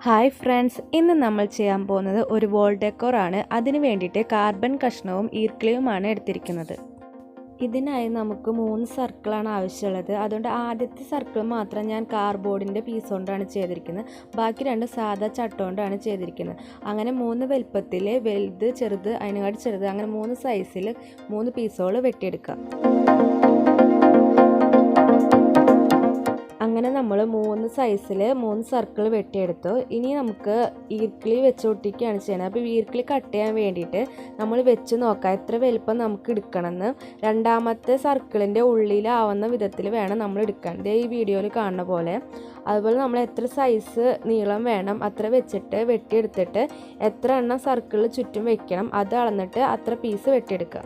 Hi friends, ഇന്ന് നമ്മൾ ചെയ്യാൻ പോകുന്നത് ഒരു വോൾ ഡെക്കോർ ആണ്. അതിന് വേണ്ടിയിട്ട് കാർബൺ കഷ്ണവും ഈർക്കിളിയുമാണ് എടുത്തിരിക്കുന്നത്. ഇതിനായി നമുക്ക് 3 സർക്കിളാണ് ആവശ്യമുള്ളത്. അതുകൊണ്ട് ആദ്യത്തെ സർക്കിൾ മാത്രം ഞാൻ കാർഡ്ബോർഡിൻ്റെ പീസ് കൊണ്ടാണ് ചെയ്തിരിക്കുന്നത്. ബാക്കി 2 സാധാ ചട്ട കൊണ്ടാണ് ചെയ്തിരിക്കുന്നത്. അങ്ങനെ 3 വലുപ്പത്തിൽ, വലുത്, ചെറുത്, അതിനെക്കാട്ടി ചെറുത്, അങ്ങനെ 3 സൈസിൽ 3 പീസുകൾ വെട്ടിയെടുക്കാം. അങ്ങനെ നമ്മൾ 3 സൈസിൽ 3 സർക്കിൾ വെട്ടിയെടുത്തു. ഇനി നമുക്ക് ഈർക്കിളി വെച്ച് ഒട്ടിക്കുകയാണ് ചെയ്യുന്നത്. അപ്പോൾ ഈർക്കിളി കട്ട് ചെയ്യാൻ വേണ്ടിയിട്ട് നമ്മൾ വെച്ച് നോക്കാം എത്ര വലുപ്പം നമുക്ക് എടുക്കണമെന്ന്. രണ്ടാമത്തെ സർക്കിളിൻ്റെ ഉള്ളിലാവുന്ന വിധത്തിൽ വേണം നമ്മൾ എടുക്കാൻ. ഇതേ ഈ വീഡിയോയിൽ കാണുന്ന പോലെ. അതുപോലെ നമ്മൾ എത്ര സൈസ് നീളം വേണം അത്ര വെച്ചിട്ട് വെട്ടിയെടുത്തിട്ട് എത്ര എണ്ണം സർക്കിളിൽ ചുറ്റും വെക്കണം അത് അളന്നിട്ട് അത്ര പീസ് വെട്ടിയെടുക്കുക.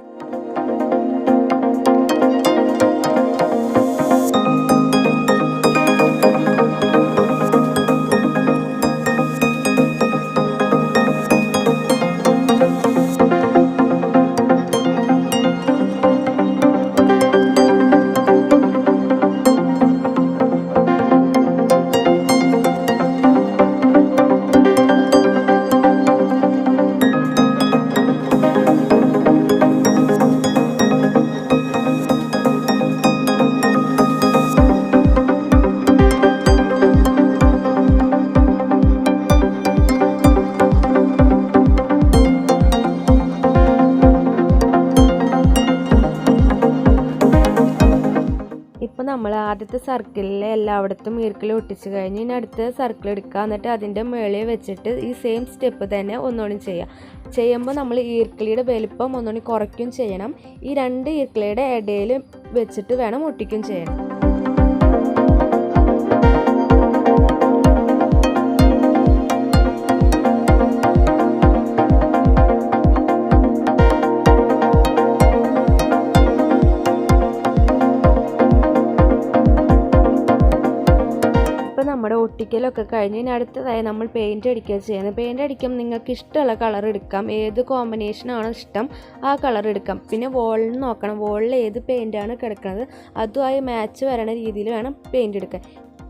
ഇപ്പോൾ നമ്മൾ ആദ്യത്തെ സർക്കിളിൽ എല്ലായിടത്തും ഈർക്കിളി ഒട്ടിച്ച് കഴിഞ്ഞ് ഇനി അടുത്ത സർക്കിൾ എടുക്കുക. എന്നിട്ട് അതിൻ്റെ മുകളിൽ വെച്ചിട്ട് ഈ സെയിം സ്റ്റെപ്പ് തന്നെ ഒന്നുകൂടി ചെയ്യുമ്പോൾ നമ്മൾ ഈർക്കിളിയുടെ വലുപ്പം ഒന്നുകൂടി കുറയ്ക്കും ചെയ്യണം. ഈ 2 ഈർക്കിളിയുടെ ഇടയിൽ വെച്ചിട്ട് വേണം ഒട്ടിക്കും ചെയ്യണം. നമ്മുടെ ഒട്ടിക്കലൊക്കെ കഴിഞ്ഞ് ഇനി അടുത്തതായി നമ്മൾ പെയിൻറ്റ് അടിക്കുക ചെയ്യുന്നത്. പെയിൻറ്റ് അടിക്കുമ്പോൾ നിങ്ങൾക്ക് ഇഷ്ടമുള്ള കളർ എടുക്കാം. ഏത് കോമ്പിനേഷനാണോ ഇഷ്ടം ആ കളർ എടുക്കാം. പിന്നെ വോളിൽ നോക്കണം, വോളിൽ ഏത് പെയിൻറ്റാണ് കിടക്കുന്നത് അതുമായി മാച്ച് വരണ രീതിയിൽ വേണം പെയിൻറ്റ് എടുക്കാൻ.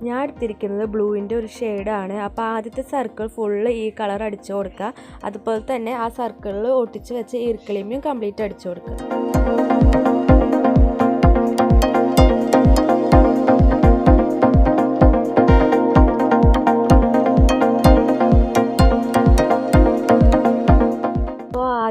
ഞാൻ എടുത്തിരിക്കുന്നത് ബ്ലൂവിൻ്റെ ഒരു ഷെയ്ഡാണ്. അപ്പോൾ ആദ്യത്തെ സർക്കിൾ ഫുള്ള് ഈ കളർ അടിച്ചു കൊടുക്കുക. അതുപോലെ തന്നെ ആ സർക്കിളിൽ ഒട്ടിച്ച് വെച്ച് ഈർക്കിളിയും കംപ്ലീറ്റ് അടിച്ചു കൊടുക്കുക.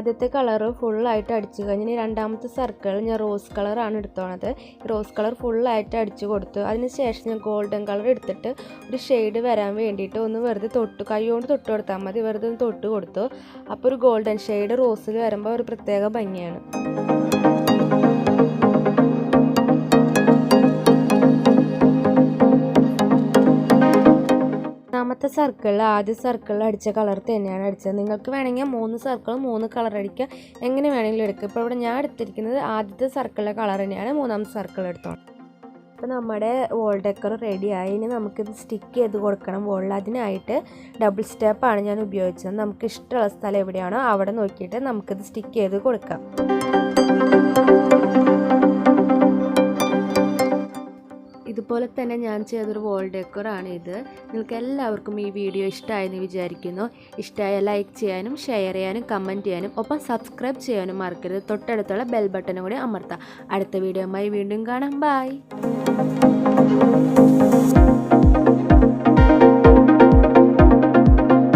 ആദ്യത്തെ കളറ് ഫുള്ളായിട്ട് അടിച്ചു കഴിഞ്ഞ് ഇനി രണ്ടാമത്തെ സർക്കിൾ ഞാൻ റോസ് കളറാണ് എടുത്തോണത്. റോസ് കളർ ഫുള്ളായിട്ട് അടിച്ചു കൊടുത്തു. അതിന് ശേഷം ഞാൻ ഗോൾഡൻ കളർ എടുത്തിട്ട് ഒരു ഷെയ്ഡ് വരാൻ വേണ്ടിയിട്ട് ഒന്ന് വെറുതെ കൈ കൊണ്ട് തൊട്ട് കൊടുത്താൽ മതി. വെറുതെ ഒന്ന് തൊട്ട് കൊടുത്തു. അപ്പോൾ ഒരു ഗോൾഡൻ ഷെയ്ഡ് റോസിൽ വരുമ്പോൾ ഒരു പ്രത്യേക ഭംഗിയാണ്. രണ്ടാമത്തെ സർക്കിളിൽ ആദ്യ സർക്കിളിൽ അടിച്ച കളർ തന്നെയാണ് അടിച്ചത്. നിങ്ങൾക്ക് വേണമെങ്കിൽ 3 സർക്കിൾ 3 കളർ അടിക്കുക, എങ്ങനെ വേണമെങ്കിലും എടുക്കുക. ഇപ്പോൾ ഇവിടെ ഞാൻ എടുത്തിരിക്കുന്നത് ആദ്യത്തെ സർക്കിളിലെ കളർ തന്നെയാണ്. മൂന്നാമത്തെ സർക്കിൾ എടുത്തോണം. അപ്പോൾ നമ്മുടെ വോൾ ഡെക്കർ റെഡിയായി. ഇനി നമുക്കിത് സ്റ്റിക്ക് ചെയ്ത് കൊടുക്കണം വോളിൽ. അതിനായിട്ട് ഡബിൾ സ്റ്റെപ്പാണ് ഞാൻ ഉപയോഗിച്ചത്. നമുക്ക് ഇഷ്ടമുള്ള സ്ഥലം എവിടെയാണോ അവിടെ നോക്കിയിട്ട് നമുക്കിത് സ്റ്റിക്ക് ചെയ്ത് കൊടുക്കാം. ഇതുപോലെ തന്നെ ഞാൻ ചെയ്തൊരു വോൾ ഡെക്കറാണ് ഇത്. നിങ്ങൾക്ക് എല്ലാവർക്കും ഈ വീഡിയോ ഇഷ്ടമായെന്ന് വിചാരിക്കുന്നു. ഇഷ്ടമായ ലൈക്ക് ചെയ്യാനും ഷെയർ ചെയ്യാനും കമൻറ്റ് ചെയ്യാനും ഒപ്പം സബ്സ്ക്രൈബ് ചെയ്യാനും മറക്കരുത്. തൊട്ടടുത്തുള്ള ബെൽ ബട്ടനും കൂടി അമർത്താം. അടുത്ത വീഡിയോയുമായി വീണ്ടും കാണാം. ബൈ.